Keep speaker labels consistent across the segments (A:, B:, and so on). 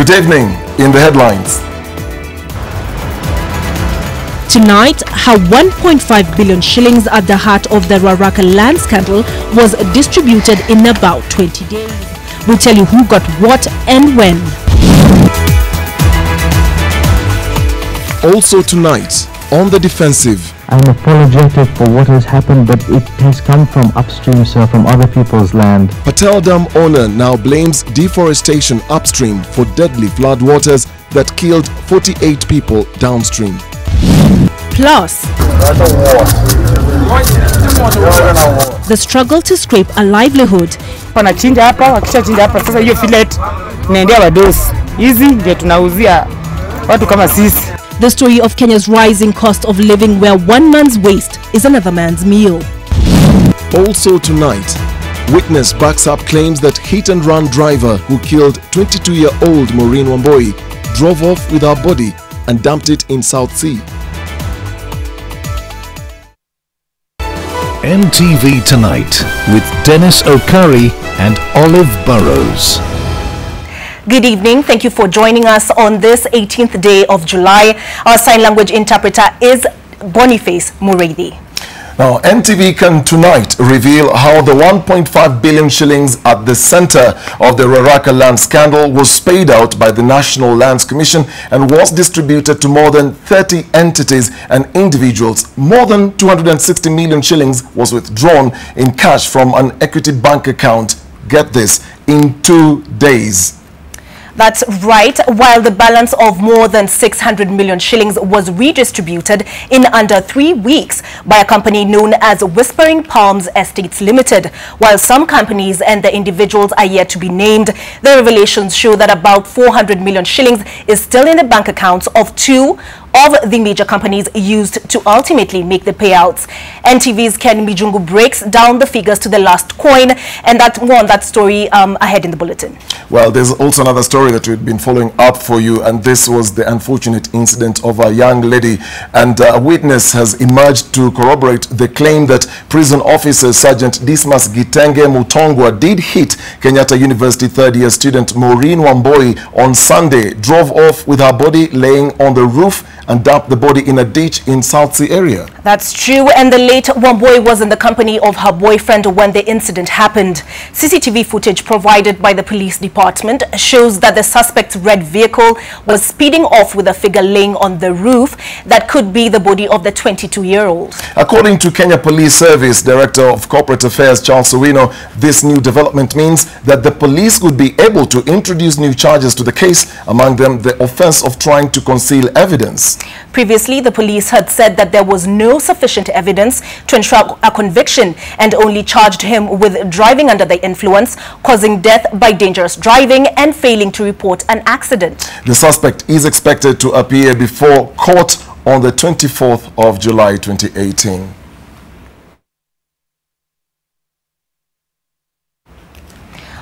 A: Good evening. In the headlines.
B: Tonight, how 1.5 billion shillings at the heart of the Ruaraka land scandal was distributed in about 20 days. We'll tell you who got what and when.
A: Also tonight, on the defensive.
C: I'm apologetic for what has happened, but it has come from upstream, sir, from other people's land.
A: Patel Dam owner now blames deforestation upstream for deadly floodwaters that killed 48 people downstream.
B: Plus, the struggle to scrape a livelihood. The story of Kenya's rising cost of living, where one man's waste is another man's meal.
A: Also tonight, witness backs up claims that hit-and-run driver who killed 22-year-old Maureen Wamboi drove off with her body and dumped it in South Sea.
D: MTV Tonight with Dennis Okari and Olive Burrows.
B: Good evening. Thank you for joining us on this 18th day of July. Our sign language interpreter is Boniface Muredi.
A: Now, NTV can tonight reveal how the 1.5 billion shillings at the center of the Raraka land scandal was paid out by the National Lands Commission and was distributed to more than 30 entities and individuals. More than 260 million shillings was withdrawn in cash from an Equity Bank account. Get this, in 2 days.
B: That's right. While the balance of more than 600 million shillings was redistributed in under 3 weeks by a company known as Whispering Palms Estates Limited. While some companies and the individuals are yet to be named, the revelations show that about 400 million shillings is still in the bank accounts of two of the major companies used to ultimately make the payouts. NTV's Ken Mijungu breaks down the figures to the last coin, and more on that story ahead in the bulletin.
A: Well, there's also another story that we've been following up for you, and this was the unfortunate incident of a young lady, and a witness has emerged to corroborate the claim that prison officer Sergeant Dismas Gitenge Mutongwa did hit Kenyatta University third-year student Maureen Wamboi on Sunday, drove off with her body laying on the roof and dumped the body in a ditch in South Sea area. That's
B: true, and the late Wamboi was in the company of her boyfriend when the incident happened. CCTV footage provided by the police department shows that the suspect's red vehicle was speeding off with a figure laying on the roof that could be the body of the 22-year-old.
A: According to Kenya Police Service Director of Corporate Affairs Charles Owino, this new development means that the police would be able to introduce new charges to the case, among them the offense of trying to conceal evidence.
B: Previously, the police had said that there was no sufficient evidence to ensure a conviction and only charged him with driving under the influence, causing death by dangerous driving and failing to report an accident.
A: The suspect is expected to appear before court on the 24th of July 2018.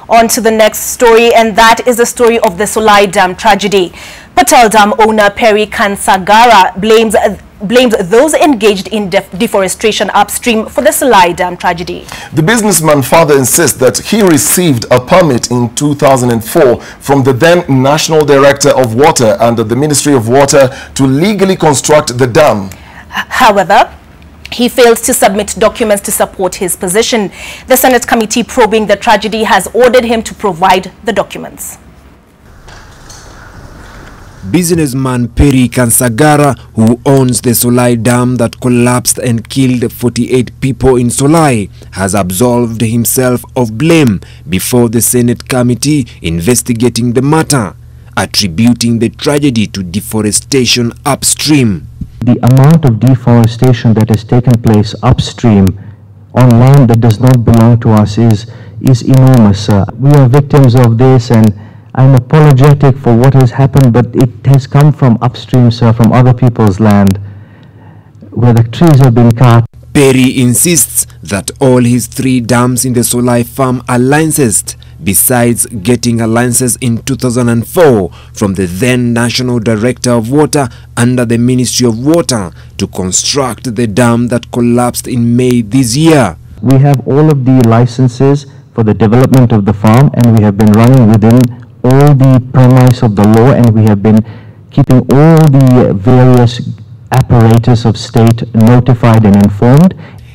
B: On to the next story, and that is the story of the Solai Dam tragedy. Patel Dam owner Perry Kansagara blames those engaged in deforestation upstream for the Solai Dam tragedy.
A: The businessman further insists that he received a permit in 2004 from the then National Director of Water under the Ministry of Water to legally construct the dam.
B: However, he failed to submit documents to support his position. The Senate committee probing the tragedy has ordered him to provide the documents.
D: Businessman Perry Kansagara, who owns the Solai Dam that collapsed and killed 48 people in Solai, has absolved himself of blame before the Senate committee investigating the matter, attributing the tragedy to deforestation upstream.
C: The amount of deforestation that has taken place upstream on land that does not belong to us is enormous. We are victims of this, and I'm apologetic for what has happened, but it has come from upstream, sir, from other people's land where the trees have been cut.
D: Perry insists that all his 3 dams in the Solai farm are licensed, besides getting a license in 2004 from the then National Director of Water under the Ministry of Water to construct the dam that collapsed in May this year.
C: We have all of the licenses for the development of the farm, and we have been running within all the premise of the law, and we have been keeping all the various apparatus of state notified and informed.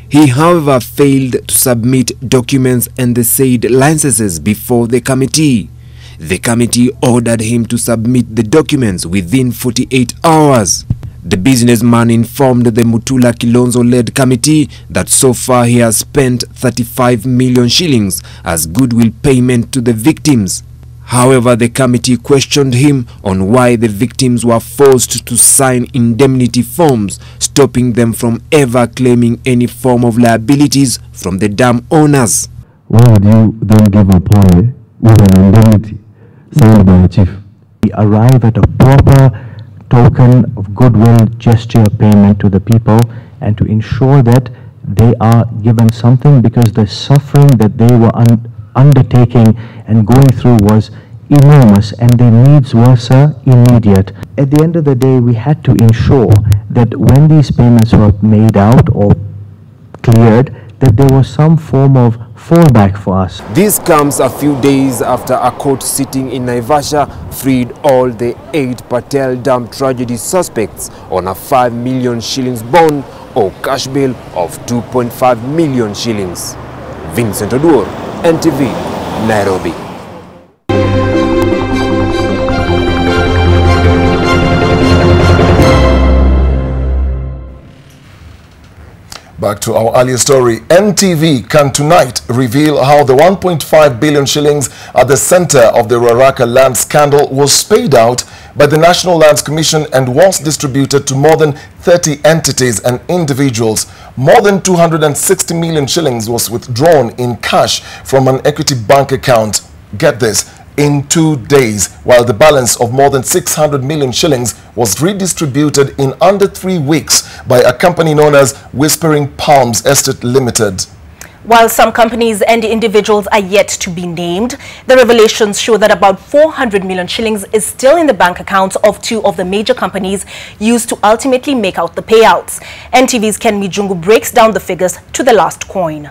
D: He, however, failed to submit documents and the said licenses before the committee. The committee ordered him to submit the documents within 48 hours. The businessman informed the Mutula Kilonzo-led committee that so far he has spent 35 million shillings as goodwill payment to the victims. However, the committee questioned him on why the victims were forced to sign indemnity forms, stopping them from ever claiming any form of liabilities from the dam owners.
C: Why would you then give a ploy with an indemnity signed by a chief? We arrive at a proper token of goodwill gesture payment to the people, and to ensure that they are given something, because the suffering that they were undertaking and going through was enormous, and their needs were, sir, immediate. At the end of the day, we had to ensure that when these payments were made out or cleared, that there was some form of fallback for us.
D: This comes a few days after a court sitting in Naivasha freed all the 8 Patel Dam tragedy suspects on a 5 million shillings bond or cash bail of 2.5 million shillings. Vincent Oduor, NTV, Nairobi.
A: Back to our earlier story, NTV can tonight reveal how the 1.5 billion shillings at the center of the Ruaraka land scandal was paid out by the National Lands Commission and was distributed to more than 30 entities and individuals. More than 260 million shillings was withdrawn in cash from an Equity Bank account. Get this, in 2 days, while the balance of more than 600 million shillings was redistributed in under 3 weeks by a company known as Whispering Palms Estate Limited.
B: While some companies and individuals are yet to be named, the revelations show that about 400 million shillings is still in the bank accounts of 2 of the major companies used to ultimately make out the payouts. NTV's Ken Mijungu breaks down the figures to the last coin.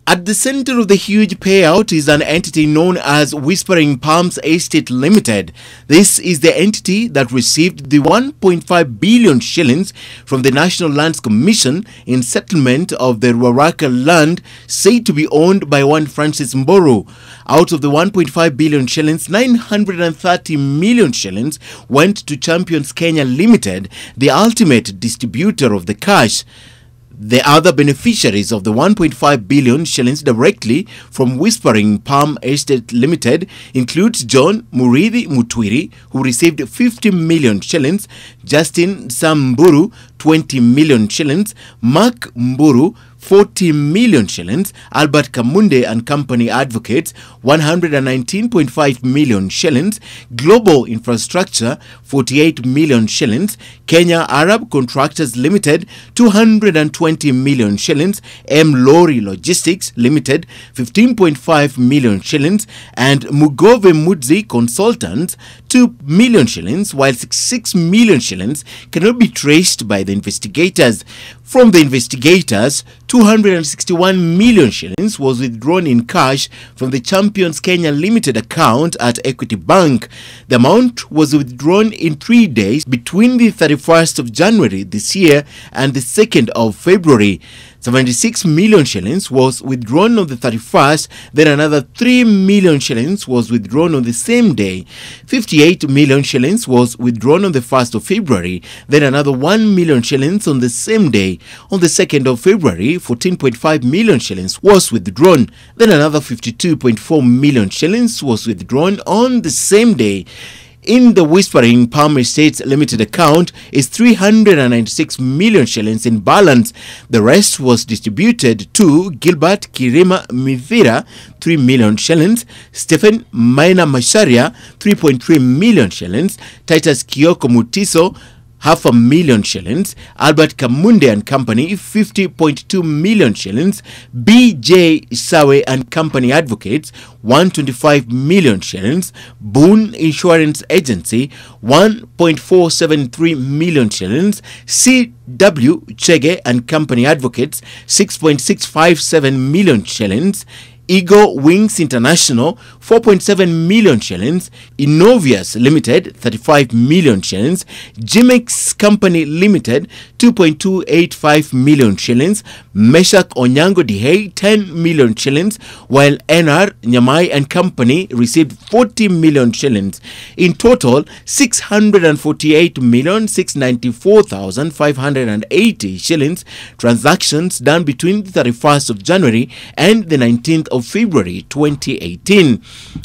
E: At the center of the huge payout is an entity known as Whispering Palms Estate Limited. This is the entity that received the 1.5 billion shillings from the National Lands Commission in settlement of the Ruaraka land said to be owned by one Francis Mburu. Out of the 1.5 billion shillings, 930 million shillings went to Champions Kenya Limited, the ultimate distributor of the cash. The other beneficiaries of the 1.5 billion shillings directly from Whispering Palm Estate Limited include John Murithi Mutwiri, who received 50 million shillings, Justin Samburu, 20 million shillings, Mark Mburu, 40 million shillings, Albert Kamunde and Company Advocates, 119.5 million shillings, Global Infrastructure, 48 million shillings, Kenya Arab Contractors Limited, 220 million shillings, M Lorry Logistics Limited, 15.5 million shillings, and Mugove Mudzi Consultants, 2 million shillings, while 6 million shillings cannot be traced by the investigators. From the investigators, 261 million shillings was withdrawn in cash from the Champions Kenya Limited account at Equity Bank. The amount was withdrawn in 3 days between the 31st of January this year and the 2nd of February. 76 million shillings was withdrawn on the 31st, then another 3 million shillings was withdrawn on the same day. 58 million shillings was withdrawn on the 1st of February, then another 1 million shillings on the same day. On the 2nd of February, 14.5 million shillings was withdrawn, then another 52.4 million shillings was withdrawn on the same day. In the Whispering Palm Estates Limited account is 396 million shillings in balance. The rest was distributed to Gilbert Kirima Mithira, 3 million shillings, Stephen Maina Masharia, 3.3 million shillings, Titus Kioko Mutiso, 500,000 shillings, Albert Kamunde and Company, 50.2 million shillings, BJ Sawe and Company Advocates, 125 million shillings, Boone Insurance Agency, 1.473 million shillings, CW Chege and Company Advocates, 6.657 million shillings, Eagle Wings International, 4.7 million shillings, Innovius Limited, 35 million shillings, Jimex Company Limited, 2.285 million shillings, Meshak Onyango Dihei, 10 million shillings, while NR Nyamai and Company received 40 million shillings. In total, 648,694,580 shillings transactions done between the 31st of January and the 19th of February 2018.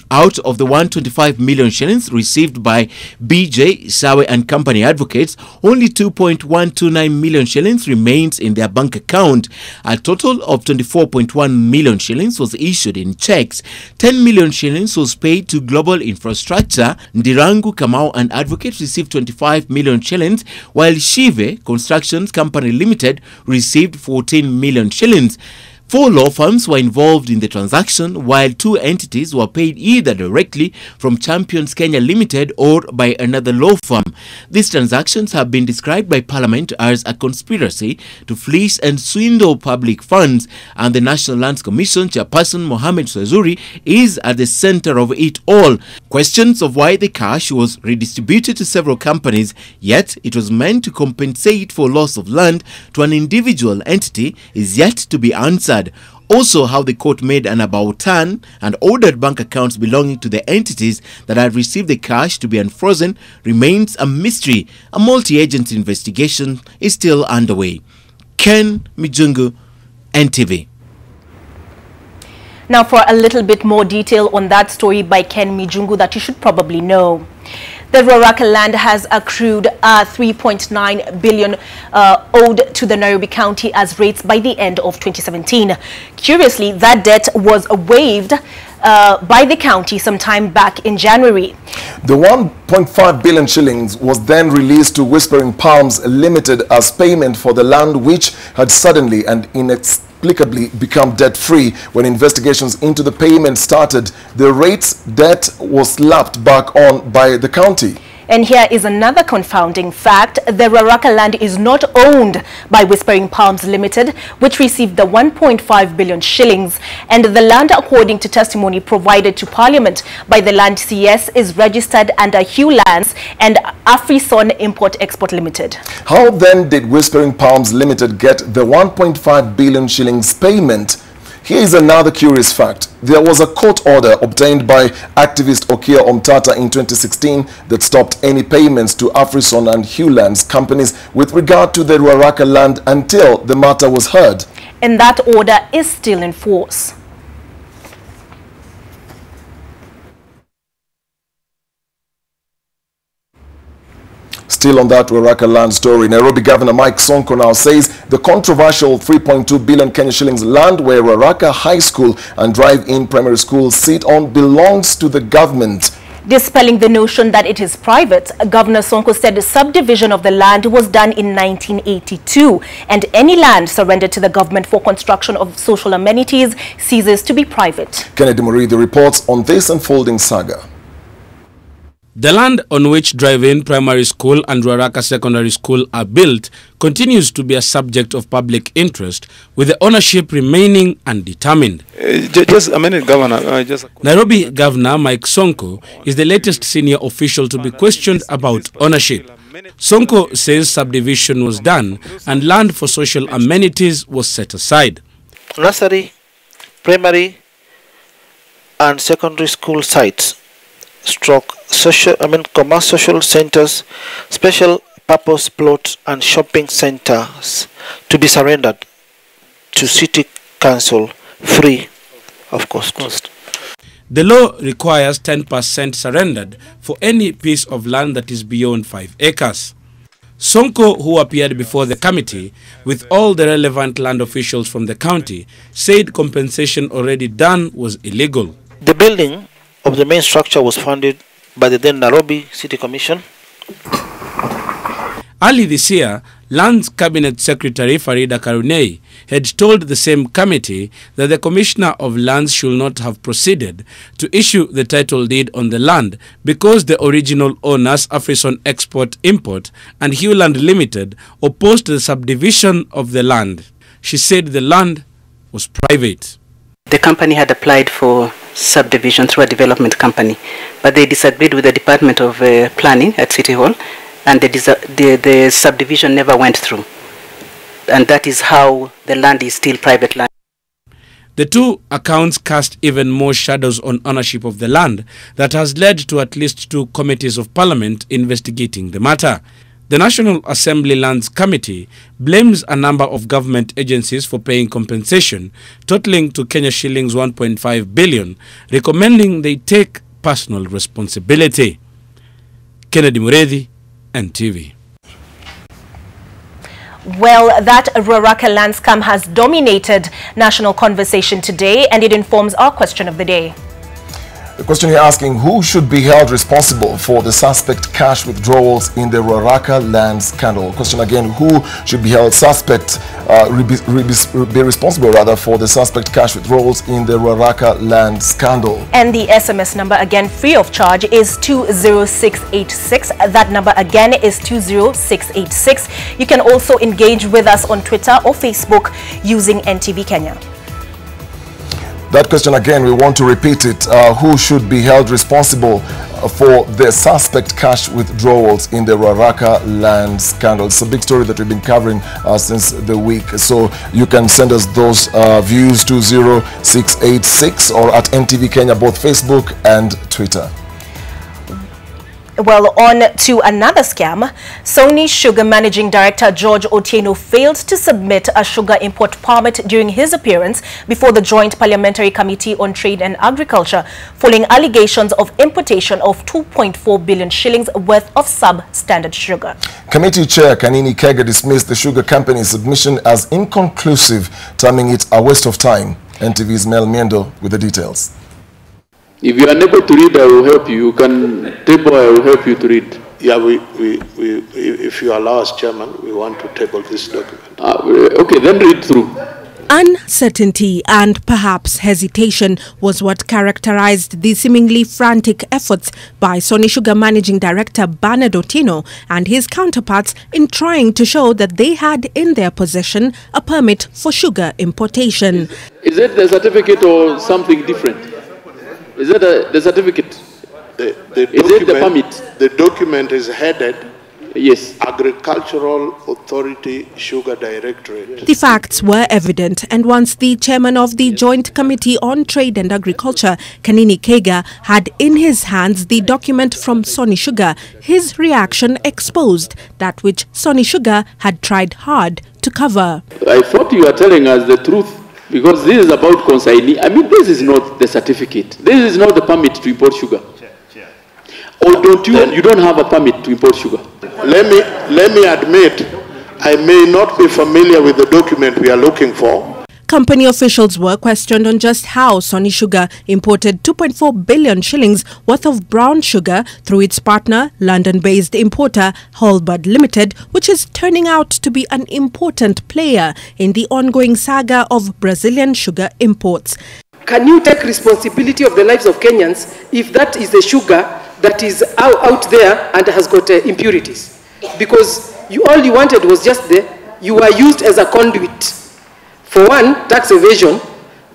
E: Out of the 125 million shillings received by BJ Sawe and Company Advocates, only 2.129 million shillings remains in their bank account. A total of 24.1 million shillings was issued in checks. 10 million shillings was paid to Global Infrastructure. Ndirangu Kamau and Advocates received 25 million shillings, while Shive Constructions Company Limited received 14 million shillings. 4 law firms were involved in the transaction, while 2 entities were paid either directly from Champions Kenya Limited or by another law firm. These transactions have been described by Parliament as a conspiracy to fleece and swindle public funds, and the National Lands Commission chairperson Mohamed Swazuri is at the center of it all. Questions of why the cash was redistributed to several companies, yet it was meant to compensate for loss of land to an individual entity, is yet to be answered. Also, how the court made an about turn and ordered bank accounts belonging to the entities that had received the cash to be unfrozen remains a mystery. A multi-agency investigation is still underway. Ken Mijungu, NTV.
B: Now for a little bit more detail on that story by Ken Mijungu that you should probably know. The Ruaraka land has accrued 3.9 billion owed to the Nairobi County as rates by the end of 2017. Curiously, that debt was waived by the county sometime back in January.
A: The 1.5 billion shillings was then released to Whispering Palms Limited as payment for the land, which had suddenly and inexplicably become debt-free. When investigations into the payment started, the rates debt was slapped back on by the county.
B: And here is another confounding fact. The Ruaraka land is not owned by Whispering Palms Limited, which received the 1.5 billion shillings. And the land, according to testimony provided to Parliament by the Land CS, is registered under Hugh Lands and Afrison Import-Export Limited.
A: How then did Whispering Palms Limited get the 1.5 billion shillings payment? Here is another curious fact. There was a court order obtained by activist Okia Omtata in 2016 that stopped any payments to Afrison and Hewlands companies with regard to the Ruaraka land until the matter was heard.
B: And that order is still in force.
A: Still on that Ruaraka land story, Nairobi Governor Mike Sonko now says the controversial 3.2 billion Kenya shillings land where Ruaraka High School and Drive-In Primary School sit on belongs to the government.
B: Dispelling the notion that it is private, Governor Sonko said the subdivision of the land was done in 1982 and any land surrendered to the government for construction of social amenities ceases to be private.
A: Kennedy Muridi reports on this unfolding saga.
F: The land on which Drive-In Primary School and Ruaraka Secondary School are built continues to be a subject of public interest, with the ownership remaining undetermined.
G: Just a minute, Governor.
F: Nairobi Governor Mike Sonko is the latest senior official to be questioned about ownership. Sonko says subdivision was done and land for social amenities was set aside.
H: Nursery, primary and secondary school sites, commercial centers, special purpose plots and shopping centers to be surrendered to City Council free of cost.
F: The law requires 10% surrendered for any piece of land that is beyond 5 acres. Sonko, who appeared before the committee with all the relevant land officials from the county, said compensation already done was illegal.
H: The building of the main structure was funded by the then Nairobi City Commission.
F: Early this year, Lands Cabinet Secretary Farida Karunei had told the same committee that the Commissioner of Lands should not have proceeded to issue the title deed on the land because the original owners, Afrison Export Import and Hewland Limited, opposed the subdivision of the land. She said the land was private.
I: The company had applied for subdivision through a development company, but they disagreed with the Department of Planning at City Hall, and the subdivision never went through. And that is how the land is still private land.
F: The two accounts cast even more shadows on ownership of the land that has led to at least 2 committees of Parliament investigating the matter. The National Assembly Lands Committee blames a number of government agencies for paying compensation, totaling to Kenya shillings 1.5 billion, recommending they take personal responsibility. Kennedy Muredi, NTV.
B: Well, that Ruaraka land scam has dominated national conversation today, and it informs our question of the day.
A: The question here asking who should be held responsible for the suspect cash withdrawals in the Ruaraka land scandal. Question again, who should be held be responsible rather for the suspect cash withdrawals in the Ruaraka land scandal.
B: And the SMS number again free of charge is 20686. That number again is 20686. You can also engage with us on Twitter or Facebook using NTV Kenya.
A: That question again, we want to repeat it. Who should be held responsible for the suspect cash withdrawals in the Ruaraka land scandal? It's a big story that we've been covering since the week. So you can send us those views to 20686 or at NTV Kenya, both Facebook and Twitter.
B: Well, on to another scam. Sony Sugar Managing Director George Otieno failed to submit a sugar import permit during his appearance before the Joint Parliamentary Committee on Trade and Agriculture, following allegations of importation of 2.4 billion shillings worth of substandard sugar.
A: Committee Chair Kanini Kega dismissed the sugar company's submission as inconclusive, terming it a waste of time. NTV's Mel Miendo with the details.
G: If you are unable to read, I will help you. You can table, I will help you to read.
J: Yeah, if you allow us, Chairman, we want to table this document.
G: Okay, then read through.
K: Uncertainty and perhaps hesitation was what characterized the seemingly frantic efforts by Sony Sugar Managing Director Bernard Otieno and his counterparts in trying to show that they had in their possession a permit for sugar importation.
G: Is it the certificate or something different? Is it the certificate?
J: Is
G: it the permit?
J: The document is headed,
G: yes,
J: Agricultural Authority Sugar Directorate.
K: The facts were evident, and once the chairman of the Joint Committee on Trade and Agriculture, Kanini Kega, had in his hands the document from Sony Sugar, his reaction exposed that which Sony Sugar had tried hard to cover.
G: I thought you were telling us the truth. Because this is about consignee. I mean, this is not the certificate. This is not the permit to import sugar. Or you don't have a permit to import sugar?
J: Let me admit, I may not be familiar with the document we are looking for.
K: Company officials were questioned on just how Sony Sugar imported 2.4 billion shillings worth of brown sugar through its partner, London-based importer Holbud Limited, which is turning out to be an important player in the ongoing saga of Brazilian sugar imports.
L: Can you take responsibility of the lives of Kenyans if that is the sugar that is out there and has got impurities? Because all you wanted was just you were used as a conduit. For one, tax evasion.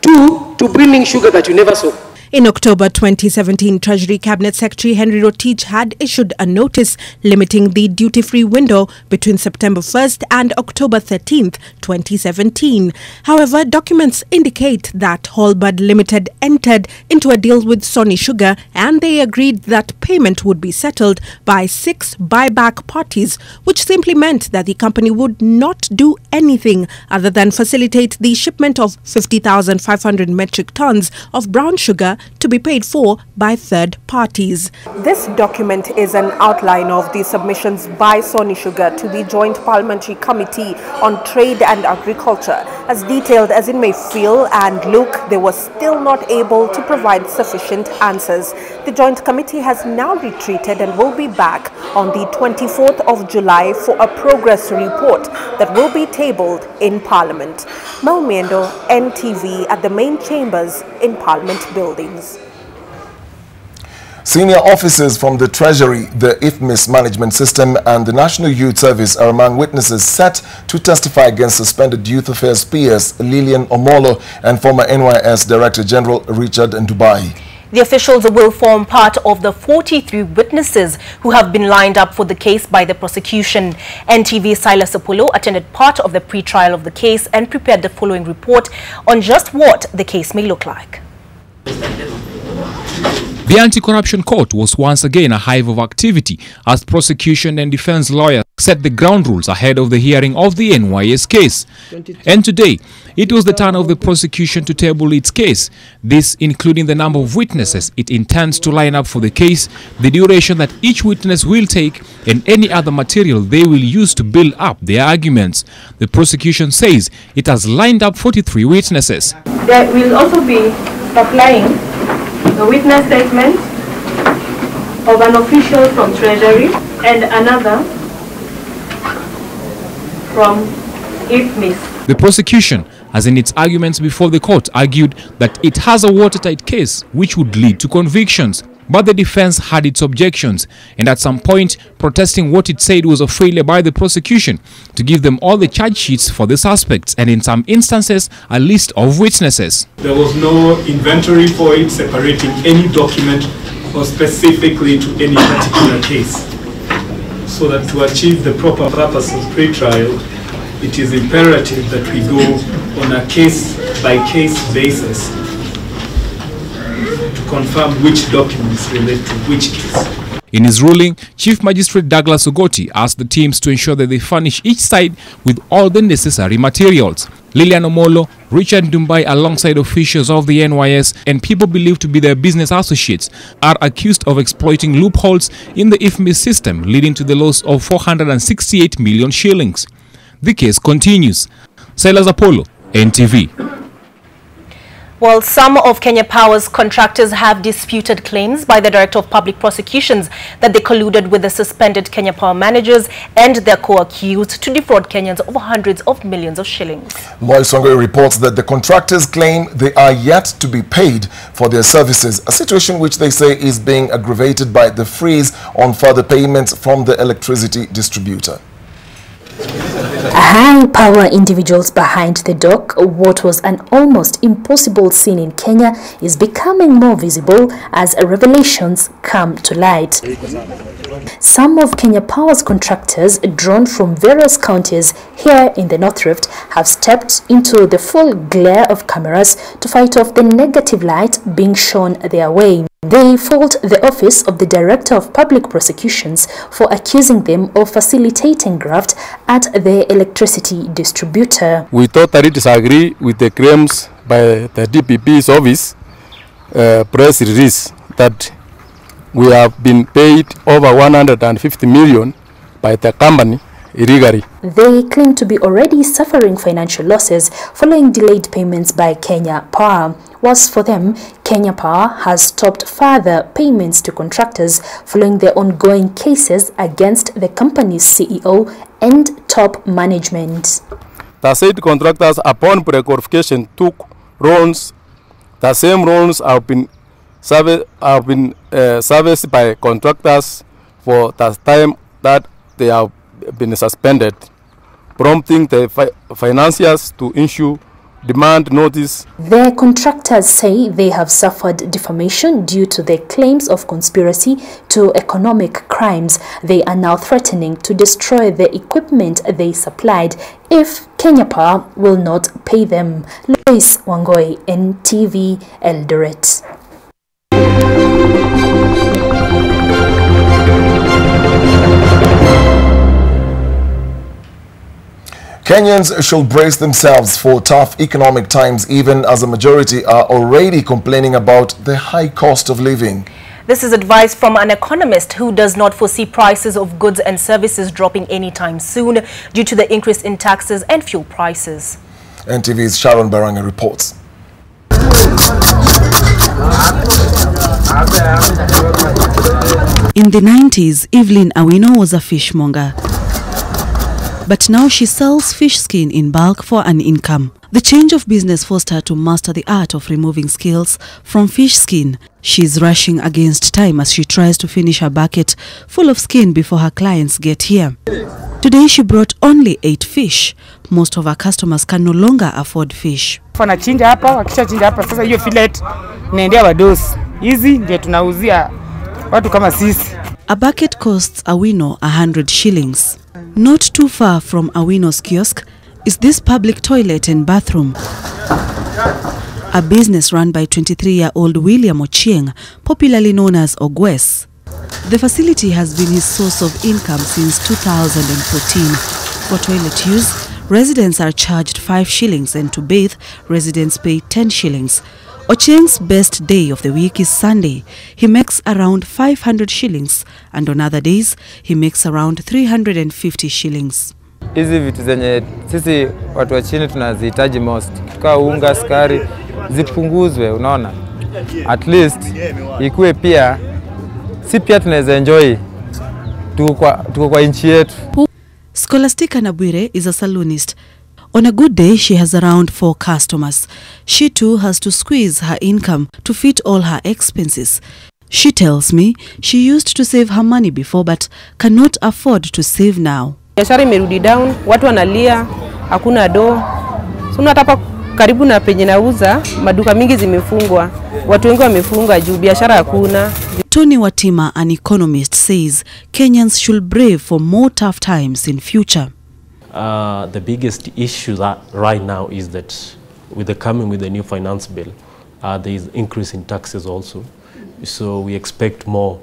L: Two, to bring in sugar that you never saw.
K: In October 2017, Treasury Cabinet Secretary Henry Rotich had issued a notice limiting the duty-free window between September 1st and October 13th, 2017. However, documents indicate that Holbud Limited entered into a deal with Sony Sugar and they agreed that payment would be settled by 6 buyback parties, which simply meant that the company would not do anything other than facilitate the shipment of 50,500 metric tons of brown sugar to be paid for by third parties.
M: This document is an outline of the submissions by Sony Sugar to the Joint Parliamentary Committee on Trade and Agriculture. As detailed as it may feel and look, they were still not able to provide sufficient answers. The Joint Committee has now retreated and will be back on the 24th of July for a progress report that will be tabled in Parliament. Mel Miendo, NTV, at the main chambers in Parliament Buildings.
A: Senior officers from the Treasury, the IFMIS management system and the National Youth Service are among witnesses set to testify against suspended Youth Affairs PS Lillian Omolo and former NYS Director General Richard Ndubai.
B: The officials will form part of the 43 witnesses who have been lined up for the case by the prosecution. NTV's Silas Apollo attended part of the pre-trial of the case and prepared the following report on just what the case may look like.
N: The anti-corruption court was once again a hive of activity as prosecution and defense lawyers set the ground rules ahead of the hearing of the NYS case. And today, it was the turn of the prosecution to table its case, this including the number of witnesses it intends to line up for the case, the duration that each witness will take, and any other material they will use to build up their arguments. The prosecution says it has lined up 43 witnesses.
O: There will also be applying The witness statement of an official from Treasury and another from IFMIS.
N: The prosecution, as in its arguments before the court, argued that it has a watertight case which would lead to convictions. But the defense had its objections and at some point protesting what it said was a failure by the prosecution to give them all the charge sheets for the suspects and in some instances a list of witnesses.
P: There was no inventory for it separating any document or specifically to any particular case. So that to achieve the proper purpose of pre-trial, it is imperative that we go on a case-by-case basis to confirm which documents relate to which case.
N: In his ruling, Chief Magistrate Douglas Ogoti asked the teams to ensure that they furnish each side with all the necessary materials. Lilian Omolo, Richard Dumbai alongside officials of the NYS and people believed to be their business associates are accused of exploiting loopholes in the IFMIS system, leading to the loss of 468 million shillings. The case continues. Silas Apollo, NTV.
B: Well, some of Kenya Power's contractors have disputed claims by the Director of Public Prosecutions that they colluded with the suspended Kenya Power managers and their co-accused to defraud Kenyans of hundreds of millions of shillings.
A: Moise Wangoi reports that the contractors claim they are yet to be paid for their services, a situation which they say is being aggravated by the freeze on further payments from the electricity distributor.
Q: High-power individuals behind the dock, what was an almost impossible scene in Kenya, is becoming more visible as revelations come to light. Some of Kenya Power's contractors, drawn from various counties here in the North Rift, have stepped into the full glare of cameras to fight off the negative light being shown their way. They fault the Office of the Director of Public Prosecutions for accusing them of facilitating graft at the electricity distributor.
R: We totally disagree with the claims by the DPP's office press release that we have been paid over 150 million by the company illegally.
Q: They claim to be already suffering financial losses following delayed payments by Kenya Power. Whilst for them, Kenya Power has stopped further payments to contractors following the ongoing cases against the company's CEO and top management.
R: The said contractors, upon pre-qualification, took loans. The same loans have been serviced by contractors for the time that they have been suspended, prompting the financiers to issue demand notice.
Q: Their contractors say they have suffered defamation due to their claims of conspiracy to economic crimes. They are now threatening to destroy the equipment they supplied if Kenya Power will not pay them. Lois Wangoi, NTV, Eldoret.
A: Kenyans should brace themselves for tough economic times, even as a majority are already complaining about the high cost of living.
B: This is advice from an economist who does not foresee prices of goods and services dropping anytime soon due to the increase in taxes and fuel prices.
A: NTV's Sharon Baranga reports.
S: In the 90s, Evelyn Awino was a fishmonger. But now she sells fish skin in bulk for an income. The change of business forced her to master the art of removing scales from fish skin. She's rushing against time as she tries to finish her bucket full of skin before her clients get here. Today she brought only 8 fish. Most of her customers can no longer afford fish.
T: Wanachinja hapa, wakishachinja hapa sasa hiyo fillet naendea wadosi. Hizi ndio tunauzia watu kama sisi.
S: A bucket costs Awino 100 shillings. Not too far from Awino's kiosk is this public toilet and bathroom, a business run by 23-year-old William Ochieng, popularly known as Ogwes. The facility has been his source of income since 2014. For toilet use, residents are charged 5 shillings and to bathe, residents pay 10 shillings. Ochieng's best day of the week is Sunday. He makes around 500 shillings and on other days he makes around 350 shillings.
U: Hizi vitu zenye sisi watu wa chini tunazihitaji most. Kwa unga, sukari zipunguzwe, unaona. at least ikuwe pia si pia tunaweza enjoy tuko kwa nchi yetu.
S: Scholastica Nabwire is a saloonist. On a good day, she has around 4 customers. She too has to squeeze her income to fit all her expenses. She tells me she used to save her money before but cannot afford to save now.
L: Biashara imerudi down, watu wanalia, hakuna do. So hapa karibu na penye nauza, maduka mingi zimefungwa. Watu wengi wamefunga juu biashara hakuna.
S: Tony Watima, an economist, says Kenyans should brave for more tough times in future.
C: The biggest issue right now is that with the new finance bill, there is increase in taxes also. So we expect more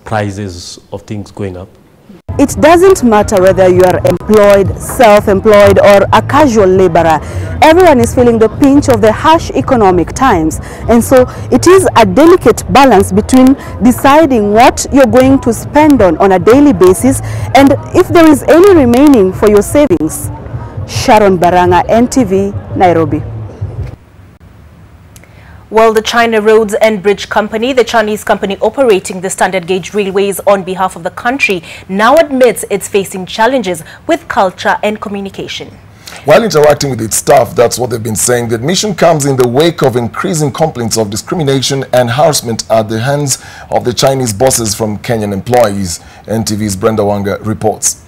C: prices of things going up.
V: It doesn't matter whether you are employed, self-employed or a casual laborer. Everyone is feeling the pinch of the harsh economic times. And so it is a delicate balance between deciding what you're going to spend on a daily basis and if there is any remaining for your savings. Sharon Baranga, NTV, Nairobi.
B: Well, the China Roads and Bridge Company, the Chinese company operating the standard gauge railways on behalf of the country, now admits it's facing challenges with culture and communication.
A: While interacting with its staff, that's what they've been saying. The admission comes in the wake of increasing complaints of discrimination and harassment at the hands of the Chinese bosses from Kenyan employees. NTV's Brenda Wanga reports.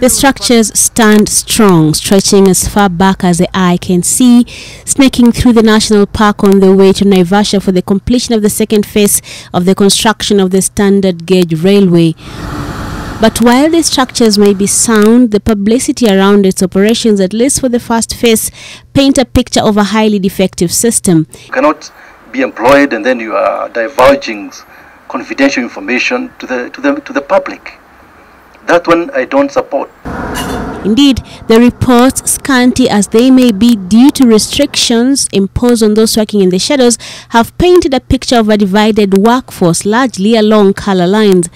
W: The structures stand strong, stretching as far back as the eye can see, snaking through the national park on the way to Naivasha for the completion of the second phase of the construction of the standard gauge railway. But while the structures may be sound, the publicity around its operations, at least for the first phase, paint a picture of a highly defective system.
X: You cannot be employed and then you are divulging confidential information to the public. That one I don't support.
W: Indeed, the reports, scanty as they may be due to restrictions imposed on those working in the shadows, have painted a picture of a divided workforce largely along color lines.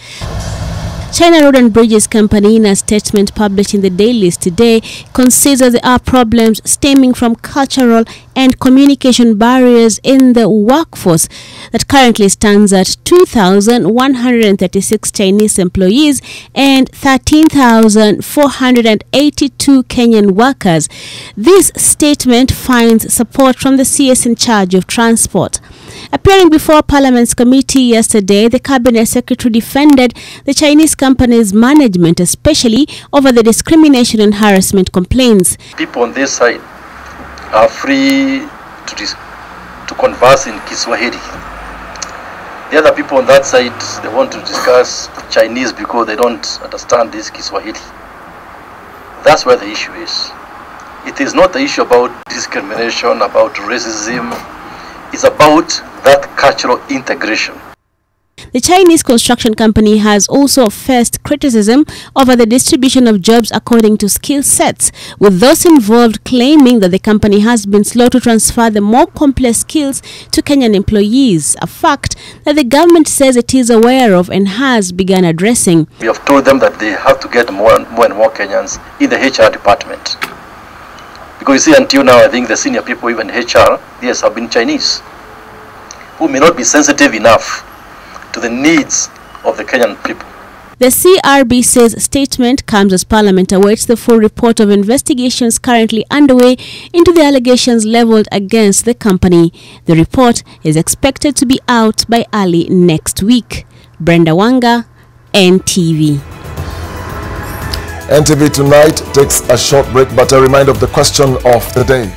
W: China Road and Bridges Company, in a statement published in the Dailies today, concedes that there are problems stemming from cultural and communication barriers in the workforce that currently stands at 2,136 Chinese employees and 13,482 Kenyan workers. This statement finds support from the CS in charge of transport. Appearing before Parliament's committee yesterday, the Cabinet Secretary defended the Chinese company's management, especially over the discrimination and harassment complaints.
X: People on this side are free to converse in Kiswahili. The other people on that side, they want to discuss Chinese because they don't understand this Kiswahili. That's where the issue is. It is not the issue about discrimination, about racism. It's about that cultural integration.
W: The Chinese construction company has also faced criticism over the distribution of jobs according to skill sets, with those involved claiming that the company has been slow to transfer the more complex skills to Kenyan employees, a fact that the government says it is aware of and has begun addressing.
X: We have told them that they have to get more and more Kenyans in the HR department. Because you see, until now, I think the senior people, even HR, yes, have been Chinese, who may not be sensitive enough to the needs of the Kenyan people.
W: The CRB says statement comes as Parliament awaits the full report of investigations currently underway into the allegations leveled against the company. The report is expected to be out by early next week. Brenda Wanga, NTV.
A: NTV Tonight takes a short break, but a reminder of the question of the day.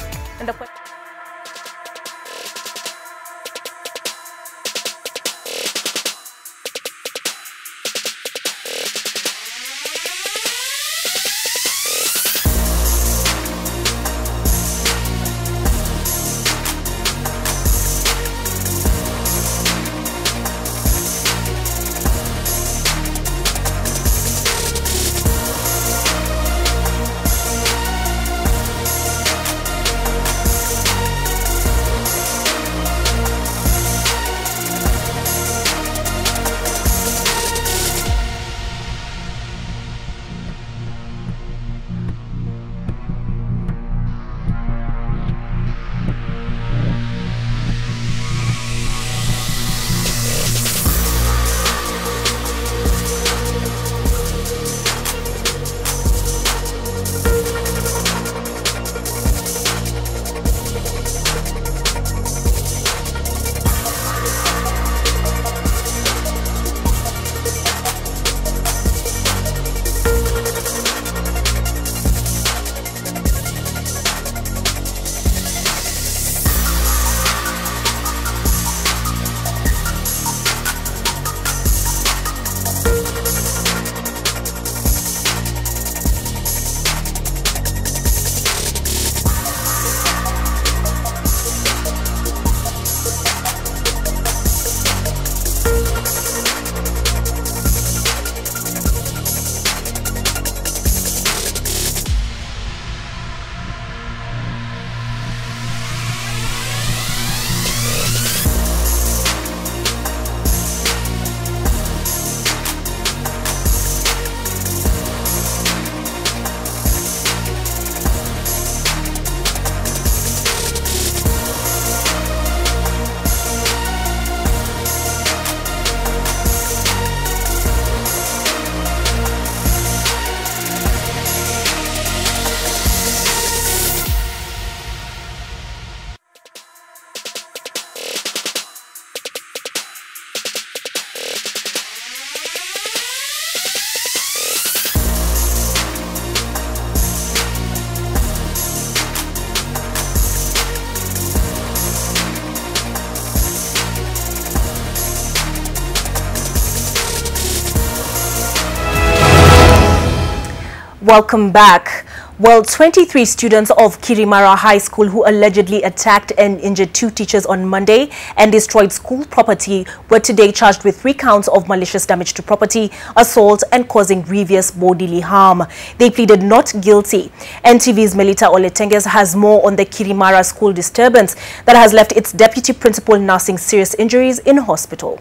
B: Welcome back. Well, 23 students of Kirimara High School who allegedly attacked and injured 2 teachers on Monday and destroyed school property were today charged with 3 counts of malicious damage to property, assault and causing grievous bodily harm. They pleaded not guilty. NTV's Melita Oletenges has more on the Kirimara school disturbance that has left its deputy principal nursing serious injuries in hospital.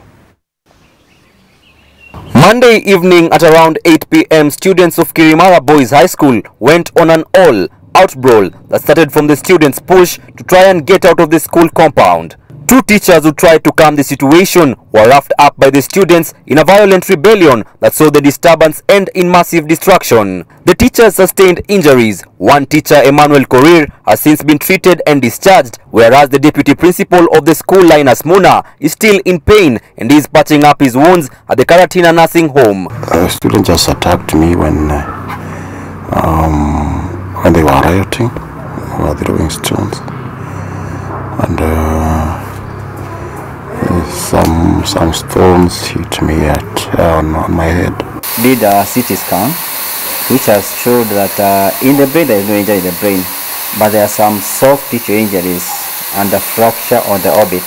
D: Monday evening at around 8 p.m, students of Kirimara Boys High School went on an all-out brawl that started from the students' push to try and get out of the school compound. 2 teachers who tried to calm the situation were roughed up by the students in a violent rebellion that saw the disturbance end in massive destruction. The teachers sustained injuries. One teacher, Emmanuel Korir, has since been treated and discharged, whereas the deputy principal of the school, Linus Muna, is still in pain and is patching up his wounds at the Karatina nursing home.
E: A student just attacked me when they were rioting, were throwing stones, and some stones hit me on my head.
H: Did a CT scan, which has showed that in the brain there is no injury in the brain, but there are some soft tissue injuries and a fracture on the orbit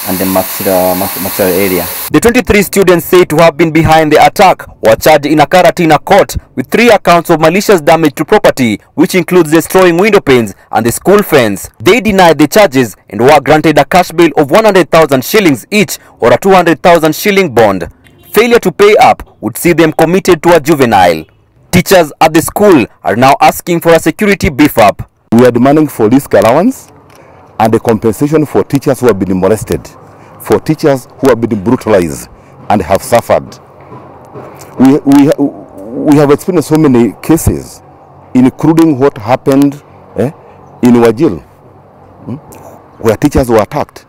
H: and the maxillary area.
D: The 23 students said to have been behind the attack were charged in a Karatina court with 3 accounts of malicious damage to property, which includes destroying window panes and the school fence. They denied the charges and were granted a cash bail of 100,000 shillings each or a 200,000 shilling bond. Failure to pay up would see them committed to a juvenile. Teachers at the school are now asking for a security beef up.
E: We are demanding for risk allowance and the compensation for teachers who have been molested, for teachers who have been brutalized and have suffered. We have experienced so many cases, including what happened in Wajil, where teachers were attacked,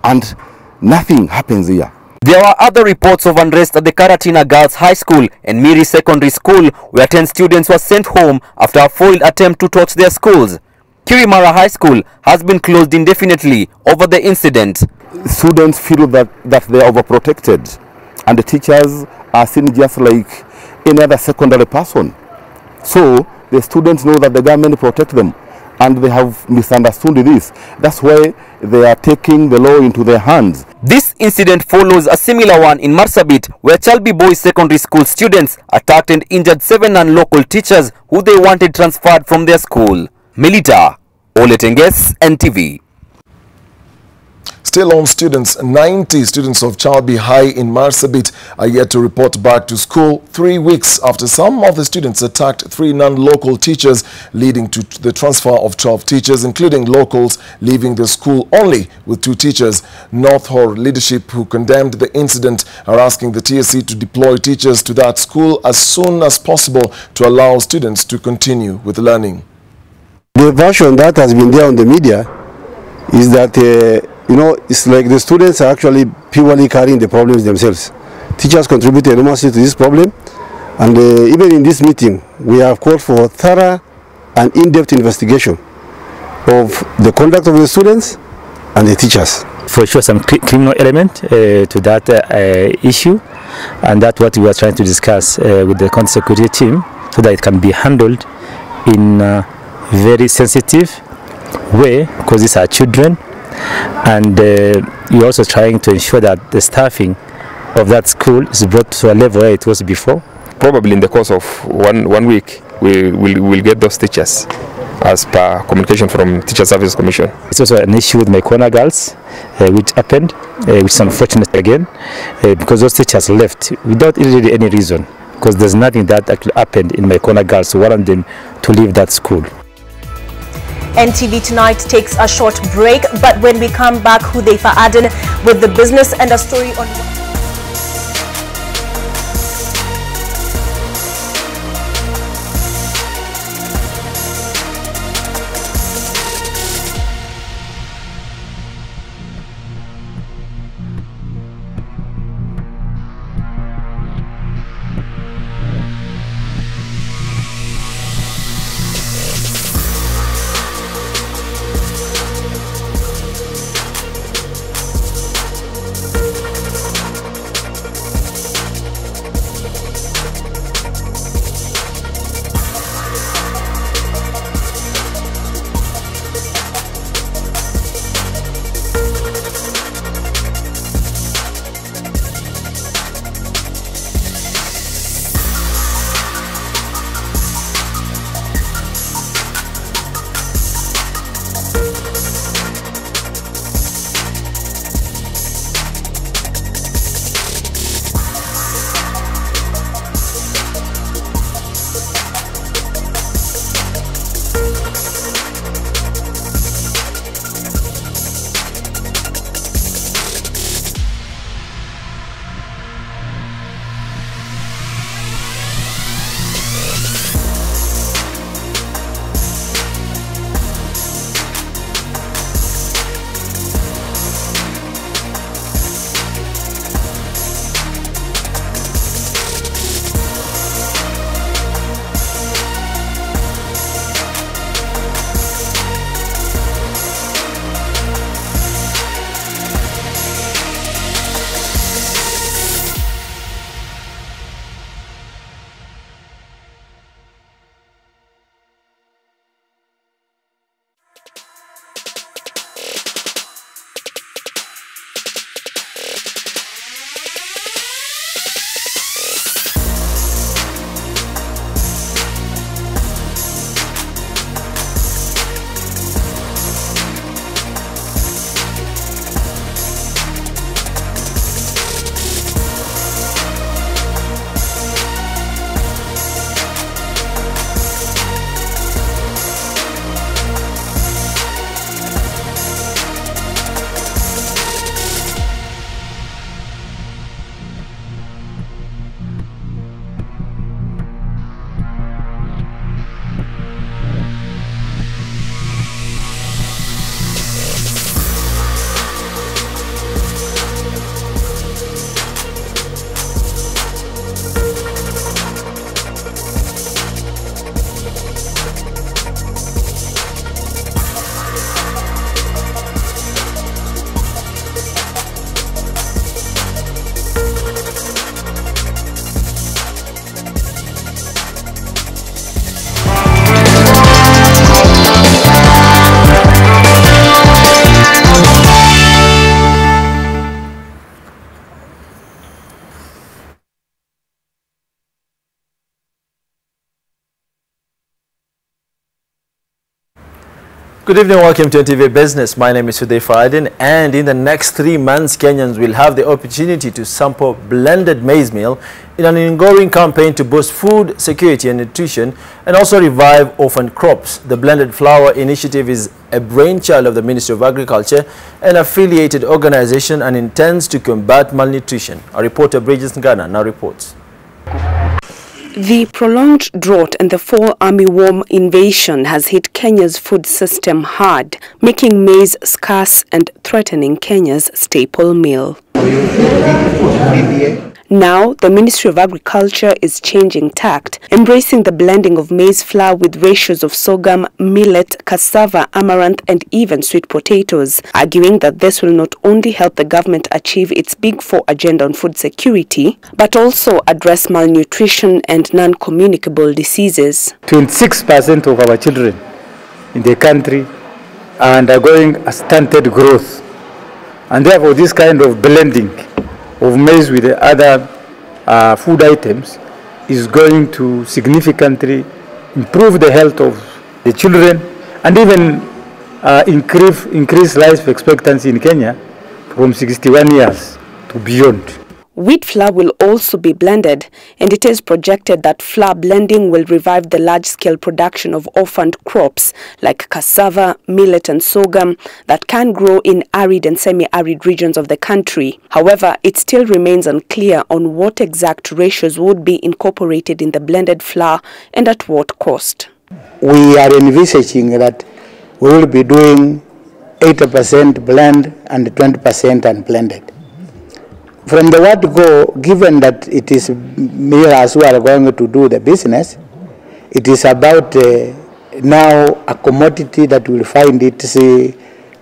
E: and nothing happens here.
D: There were other reports of unrest at the Karatina Girls High School and Miri Secondary School, where 10 students were sent home after a failed attempt to torch their schools. Kirimara High School has been closed indefinitely over the incident.
E: Students feel that they are overprotected, and the teachers are seen just like any other secondary person. So the students know that the government protects them, and they have misunderstood this. That's why they are taking the law into their hands.
D: This incident follows a similar one in Marsabit, where Chalbi Boys Secondary School students attacked and injured 7 non-local teachers who they wanted transferred from their school. Melita Oletenges, NTV.
A: Still on students, 90 students of Chalbi High in Marsabit are yet to report back to school 3 weeks after some of the students attacked 3 non-local teachers, leading to the transfer of 12 teachers, including locals, leaving the school only with 2 teachers. North Hor leadership, who condemned the incident, are asking the TSC to deploy teachers to that school as soon as possible to allow students to continue with learning.
I: The version that has been there on the media is that it's like the students are actually purely carrying the problems themselves. Teachers contributed enormously to this problem, and even in this meeting, we have called for thorough and in-depth investigation of the conduct of the students and the teachers.
Y: For sure, some criminal element to that issue, and that's what we are trying to discuss with the county security team, so that it can be handled in a very sensitive way, because these are children. And we're also trying to ensure that the staffing of that school is brought to a level where it was before.
Z: Probably in the course of one week, we'll get those teachers, as per communication from Teacher Service Commission.
Y: It's also an issue with my corner girls, which happened, which is unfortunate again, because those teachers left without really any reason, because there's nothing that actually happened in my corner girls to warrant them to leave that school.
B: NTV Tonight takes a short break, but when we come back, Hudhaifa Aden with the business and a story on...
F: Good evening, welcome to NTV Business. My name is Uday Faradin, and in the next 3 months, Kenyans will have the opportunity to sample blended maize meal in an ongoing campaign to boost food security and nutrition and also revive orphaned crops. The Blended Flour Initiative is a brainchild of the Ministry of Agriculture, an affiliated organization, and intends to combat malnutrition. Our reporter Bridget Ngana now reports.
G: The prolonged drought and the fall armyworm invasion has hit Kenya's food system hard, making maize scarce and threatening Kenya's staple meal. Now, the Ministry of Agriculture is changing tact, embracing the blending of maize flour with ratios of sorghum, millet, cassava, amaranth, and even sweet potatoes, arguing that this will not only help the government achieve its Big Four agenda on food security, but also address malnutrition and non-communicable diseases.
J: 26% of our children in the country are undergoing a stunted growth, and therefore this kind of blending of maize with the other food items is going to significantly improve the health of the children and even increase life expectancy in Kenya from 61 years to beyond.
G: Wheat flour will also be blended, and it is projected that flour blending will revive the large-scale production of orphaned crops like cassava, millet and sorghum that can grow in arid and semi-arid regions of the country. However, it still remains unclear on what exact ratios would be incorporated in the blended flour and at what cost.
J: We are envisaging that we will be doing 80% blend and 20% unblended. From the word go, given that it is millers who are going to do the business, it is about now a commodity that will find its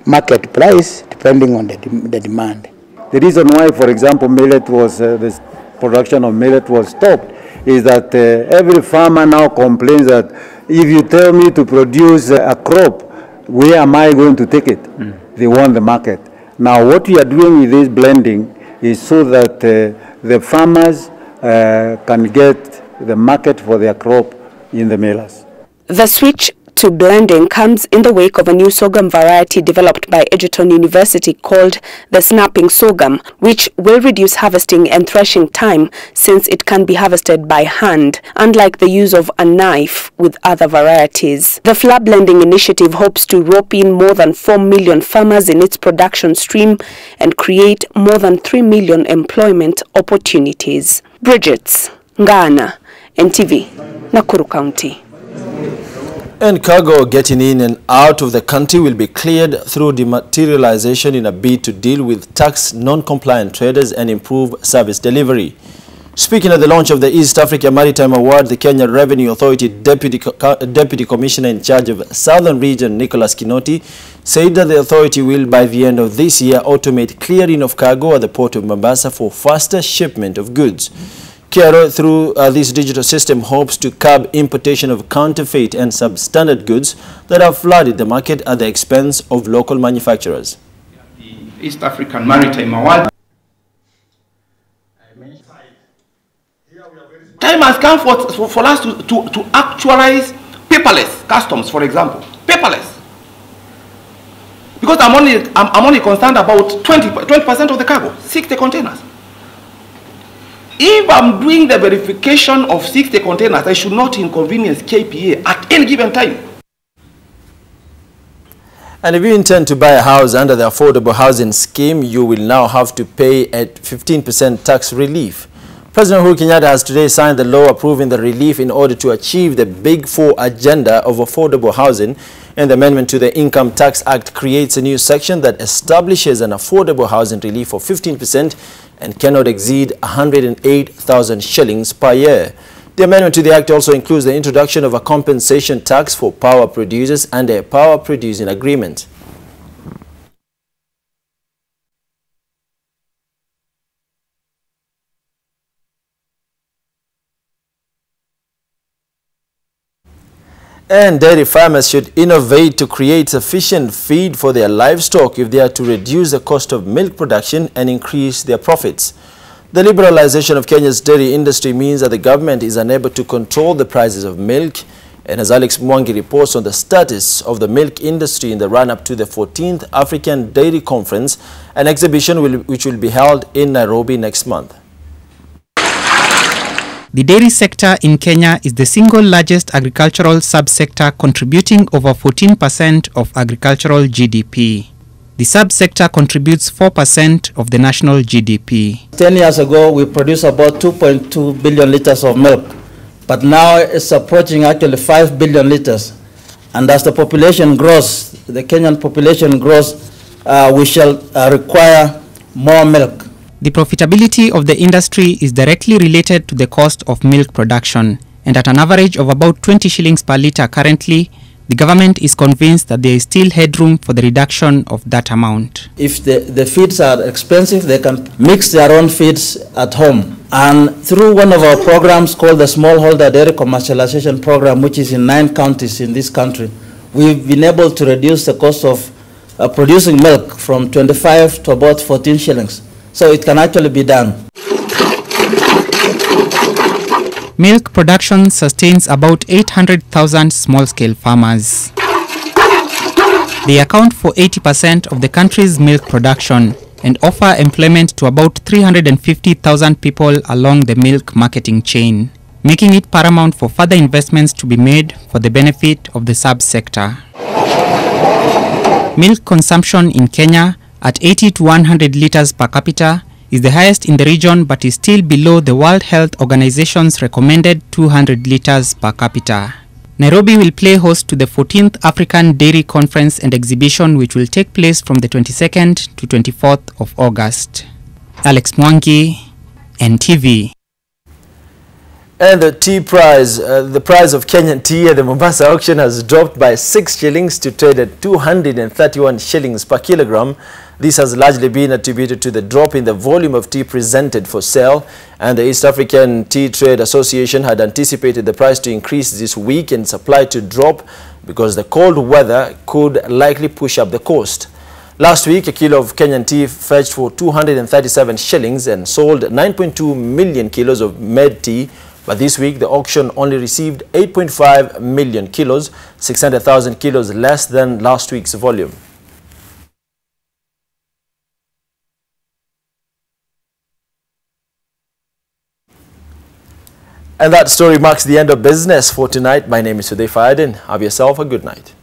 J: market price depending on the demand.
K: The reason why, for example, the production of millet was stopped is that every farmer now complains that if you tell me to produce a crop, where am I going to take it? They want the market. Now, what we are doing with this blending is so that the farmers can get the market for their crop in the millers.
G: The switch to blending comes in the wake of a new sorghum variety developed by Egerton University called the snapping sorghum, which will reduce harvesting and threshing time since it can be harvested by hand, unlike the use of a knife with other varieties. The flour blending initiative hopes to rope in more than 4 million farmers in its production stream and create more than 3 million employment opportunities. Bridget Ngana, NTV, Nakuru County.
F: And cargo getting in and out of the country will be cleared through dematerialization in a bid to deal with tax non-compliant traders and improve service delivery. Speaking at the launch of the East Africa Maritime Award, the Kenya Revenue Authority Deputy Commissioner in charge of Southern Region, Nicholas Kinoti, said that the authority will, by the end of this year, automate clearing of cargo at the port of Mombasa for faster shipment of goods. KRO, through this digital system, hopes to curb importation of counterfeit and substandard goods that have flooded the market at the expense of local manufacturers.
M: The East African Maritime Award. Time has come for us to actualize paperless customs, for example. Paperless. Because I'm only concerned about 20% of the cargo, 60 containers. If I'm doing the verification of 60 containers, I should not inconvenience KPA at any given time.
F: And if you intend to buy a house under the affordable housing scheme, you will now have to pay at 15% tax relief. President Uhuru Kenyatta has today signed the law approving the relief in order to achieve the Big Four agenda of affordable housing. And the amendment to the Income Tax Act creates a new section that establishes an affordable housing relief of 15% and cannot exceed 108,000 shillings per year. The amendment to the Act also includes the introduction of a compensation tax for power producers and a power producing agreement. And dairy farmers should innovate to create sufficient feed for their livestock if they are to reduce the cost of milk production and increase their profits. The liberalization of Kenya's dairy industry means that the government is unable to control the prices of milk, And as Alex Mwangi reports on the status of the milk industry in the run-up to the 14th African Dairy Conference, an exhibition which will be held in Nairobi next month.
N: The dairy sector in Kenya is the single largest agricultural subsector, contributing over 14% of agricultural GDP. The subsector contributes 4% of the national GDP.
O: 10 years ago, we produced about 2.2 billion liters of milk, but now it's approaching actually 5 billion liters. And as the population grows, the Kenyan population grows, we shall require more milk.
N: The profitability of the industry is directly related to the cost of milk production, and at an average of about 20 shillings per litre currently, the government is convinced that there is still headroom for the reduction of that amount.
O: If the feeds are expensive, they can mix their own feeds at home. And through one of our programs called the Smallholder Dairy Commercialization Program, which is in 9 counties in this country, we've been able to reduce the cost of producing milk from 25 to about 14 shillings. So it can actually be done.
N: Milk production sustains about 800,000 small-scale farmers. They account for 80% of the country's milk production and offer employment to about 350,000 people along the milk marketing chain, making it paramount for further investments to be made for the benefit of the subsector. Milk consumption in Kenya at 80 to 100 liters per capita is the highest in the region, but is still below the World Health Organization's recommended 200 liters per capita. Nairobi will play host to the 14th African Dairy Conference and Exhibition, which will take place from the 22nd to 24th of August. Alex Mwangi, NTV.
F: And the tea price, the price of Kenyan tea at the Mombasa auction has dropped by 6 shillings to trade at 231 shillings per kilogram. This has largely been attributed to the drop in the volume of tea presented for sale, and the East African Tea Trade Association had anticipated the price to increase this week and supply to drop because the cold weather could likely push up the cost. Last week, a kilo of Kenyan tea fetched for 237 shillings and sold 9.2 million kilos of made tea. But this week, the auction only received 8.5 million kilos, 600,000 kilos less than last week's volume. And that story marks the end of business for tonight. My name is Sudhir Fayadin. Have yourself a good night.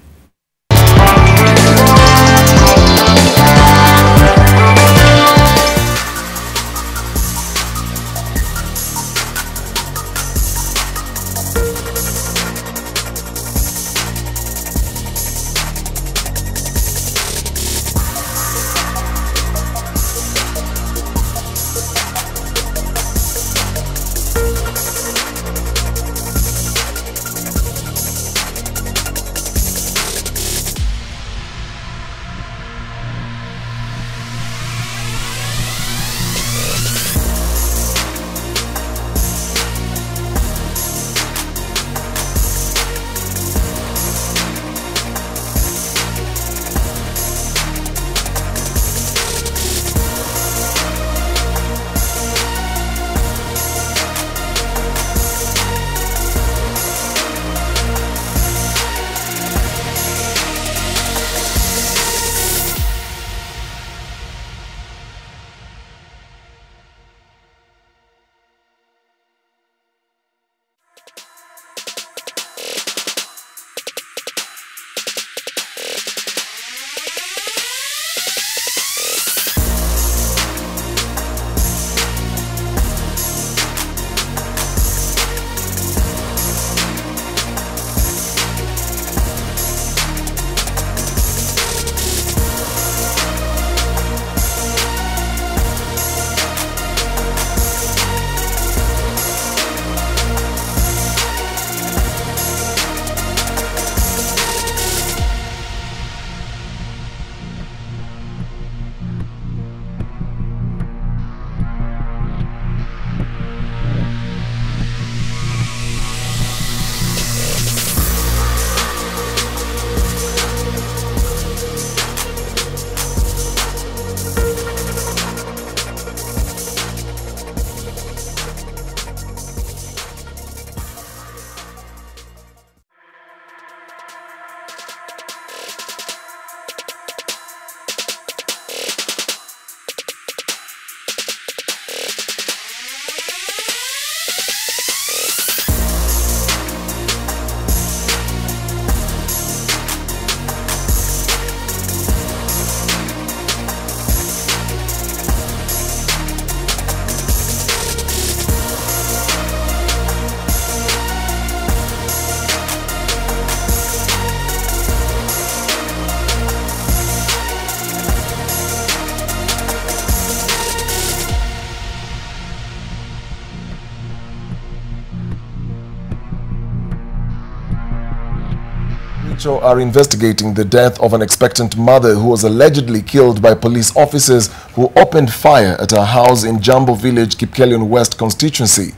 A: Kericho are investigating the death of an expectant mother who was allegedly killed by police officers who opened fire at her house in Jambo Village, Kipkelion West constituency.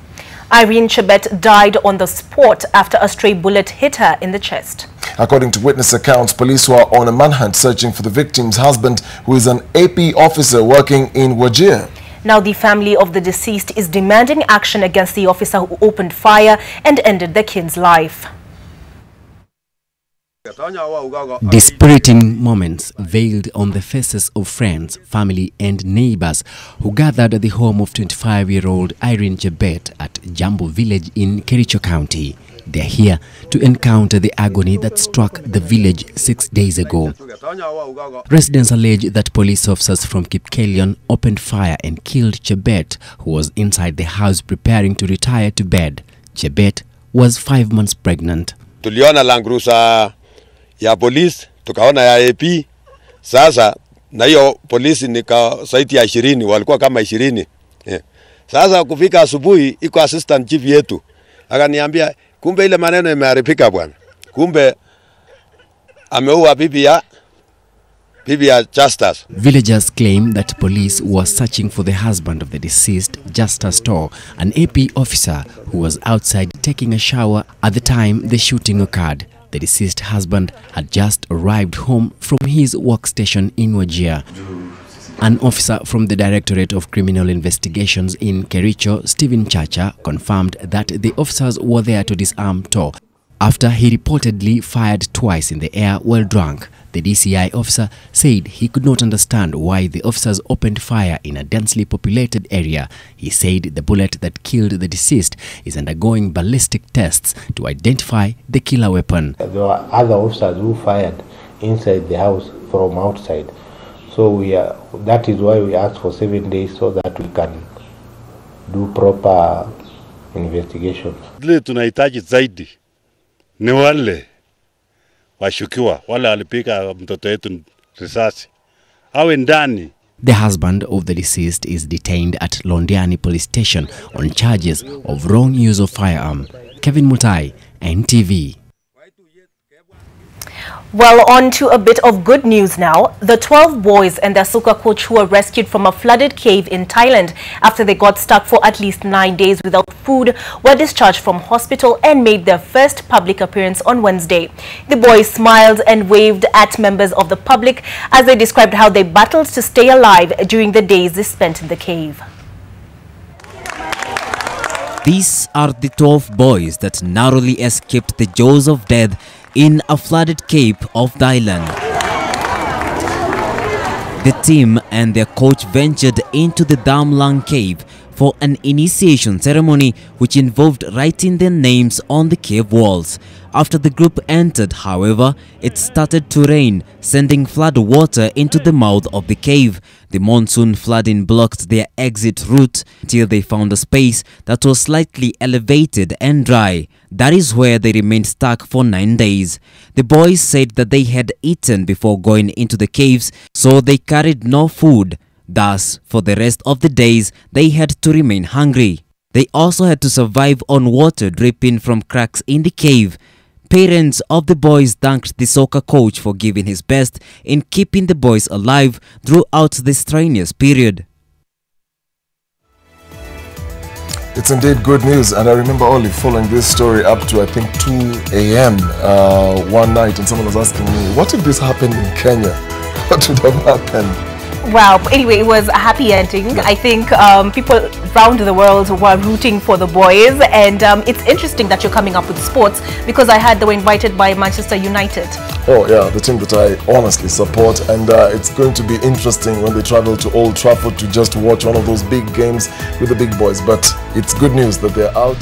B: Irene Chebet died on the spot after a stray bullet hit her in the chest.
A: According to witness accounts, police were on a manhunt searching for the victim's husband, who is an AP officer working in Wajir.
B: Now the family of the deceased is demanding action against the officer who opened fire and ended the kid's life.
L: Dispiriting moments veiled on the faces of friends, family and neighbors who gathered at the home of 25-year-old Irene Chebet at Jambo Village in Kericho County. They are here to encounter the agony that struck the village 6 days ago. Residents allege that police officers from Kipkelion opened fire and killed Chebet, who was inside the house preparing to retire to bed. Chebet was 5 months pregnant.
P: Tuliona langrusa ya polisi, tukaona ya AP. Sasa na hiyo polisi nika saiti ya 20, walikuwa kama 20. Sasa kufika asubuhi iko assistant chief yetu akaniambia kumbe ile maneno imeharibika bwana. Kumbe ameua bibi ya Justus.
L: Villagers claim that police were searching for the husband of the deceased, Justus Tor, an AP officer who was outside taking a shower at the time the shooting occurred. The deceased husband had just arrived home from his workstation in Wajir. An officer from the Directorate of Criminal Investigations in Kericho, Stephen Chacha, confirmed that the officers were there to disarm Tor after he reportedly fired twice in the air while drunk. The DCI officer said he could not understand why the officers opened fire in a densely populated area. He said the bullet that killed the deceased is undergoing ballistic tests to identify the killer weapon.
Q: There were other officers who fired inside the house from outside. So that is why we asked for 7 days so that we can do proper investigation.
R: Tunahitaji zaidi ni wale washukiwa wale walipika mtoto wetu risasi awe ndani.
L: The husband of the deceased is detained at Londiani police station on charges of wrong use of firearm. Kevin Mutai, NTV.
B: Well, on to a bit of good news now. The 12 boys and their soccer coach who were rescued from a flooded cave in Thailand after they got stuck for at least 9 days without food were discharged from hospital and made their first public appearance on Wednesday. The boys smiled and waved at members of the public as they described how they battled to stay alive during the days they spent in the cave.
T: These are the 12 boys that narrowly escaped the jaws of death in a flooded cave of Thailand. The team and their coach ventured into the Damlang cave for an initiation ceremony which involved writing their names on the cave walls. After the group entered, however, it started to rain, sending flood water into the mouth of the cave. The monsoon flooding blocked their exit route until they found a space that was slightly elevated and dry. That is where they remained stuck for 9 days. The boys said that they had eaten before going into the caves, so they carried no food. Thus, for the rest of the days, they had to remain hungry. They also had to survive on water dripping from cracks in the cave. Parents of the boys thanked the soccer coach for giving his best in keeping the boys alive throughout this strenuous period.
A: It's indeed good news, and I remember only following this story up to I think 2 a.m. One night, and someone was asking me, what if this happened in Kenya? What would have happened?
B: Wow. Anyway, it was a happy ending. I think people around the world were rooting for the boys, and it's interesting that you're coming up with sports because I heard they were invited by Manchester United.
A: Oh yeah, the team that I honestly support, and it's going to be interesting when they travel to Old Trafford to just watch one of those big games with the big boys. But it's good news that they're out.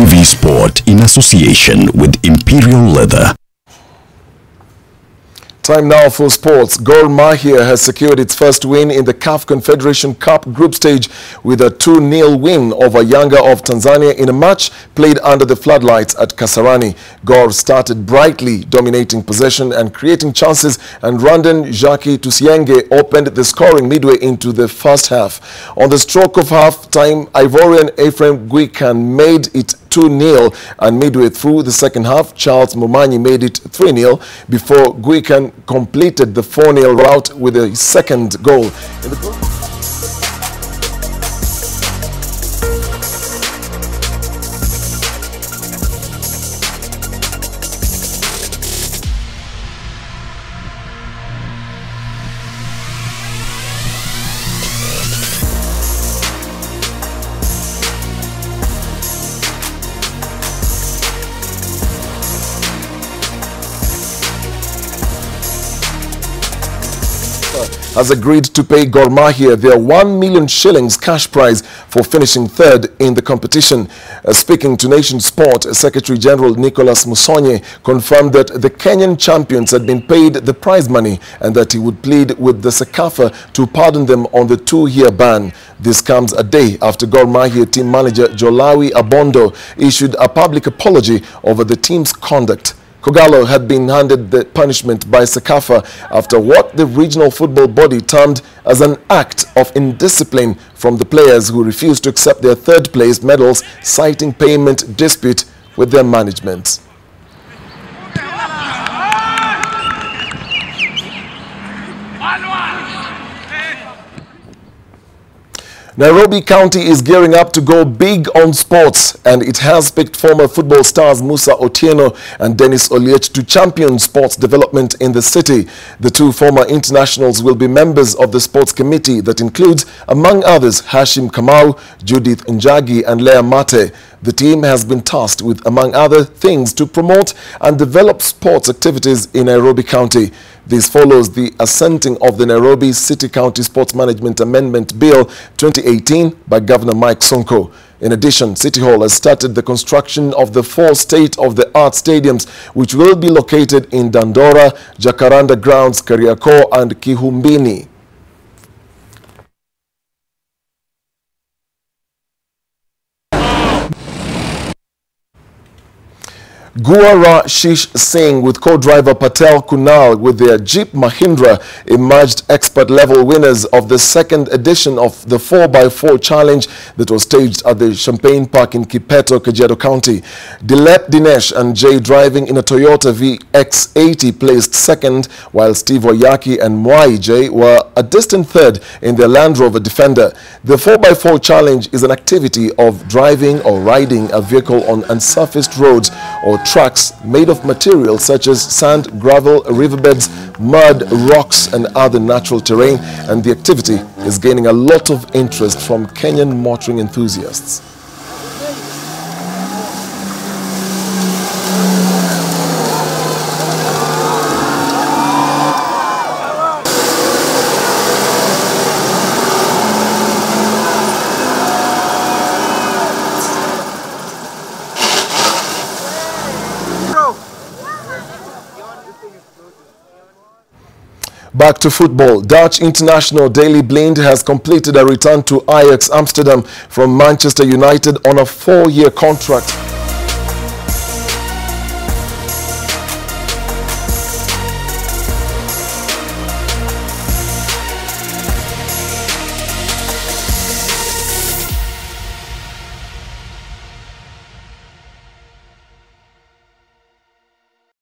C: TV Sport in association with Imperial Leather.
A: Time now for sports. Gor Mahia has secured its first win in the CAF Confederation Cup group stage with a 2-0 win over Yanga of Tanzania in a match played under the floodlights at Kasarani. Gor started brightly, dominating possession and creating chances, and Rwandan Jackie Tusienge opened the scoring midway into the first half. On the stroke of half-time, Ivorian Ephraim Guikan made it 2-0, and midway through the second half, Charles Mumanyi made it 3-0 before Guikan completed the 4-0 rout with a second goal. In the group has agreed to pay Gor Mahia their 1 million shillings cash prize for finishing third in the competition. Speaking to Nation Sport, Secretary General Nicholas Musonye confirmed that the Kenyan champions had been paid the prize money and that he would plead with the SECAFA to pardon them on the 2-year ban. This comes a day after Gor Mahia team manager Jolawi Abondo issued a public apology over the team's conduct. Kogalo had been handed the punishment by SECAFA after what the regional football body termed as an act of indiscipline from the players who refused to accept their third-place medals, citing payment dispute with their management. Nairobi County is gearing up to go big on sports, and it has picked former football stars Musa Otieno and Dennis Oliech to champion sports development in the city. The two former internationals will be members of the sports committee that includes, among others, Hashim Kamau, Judith Njagi and Leah Mate. The team has been tasked with, among other things, to promote and develop sports activities in Nairobi County. This follows the assenting of the Nairobi City County Sports Management Amendment Bill 2018 by Governor Mike Sonko. In addition, City Hall has started the construction of the 4 state-of-the-art stadiums, which will be located in Dandora, Jacaranda Grounds, Kariakoo and Kihumbini. Guara Shish Singh with co-driver Patel Kunal with their Jeep Mahindra emerged expert-level winners of the second edition of the 4x4 challenge that was staged at the Champagne Park in Kipeto, Kajiado County. Dilep Dinesh and Jay driving in a Toyota VX80 placed second, while Steve Oyaki and Mwai Jay were a distant third in their Land Rover Defender. The 4x4 challenge is an activity of driving or riding a vehicle on unsurfaced roads or tracks made of materials such as sand, gravel, riverbeds, mud, rocks and other natural terrain, and the activity is gaining a lot of interest from Kenyan motoring enthusiasts. Back to football. Dutch international Daley Blind has completed a return to Ajax Amsterdam from Manchester United on a 4-year contract.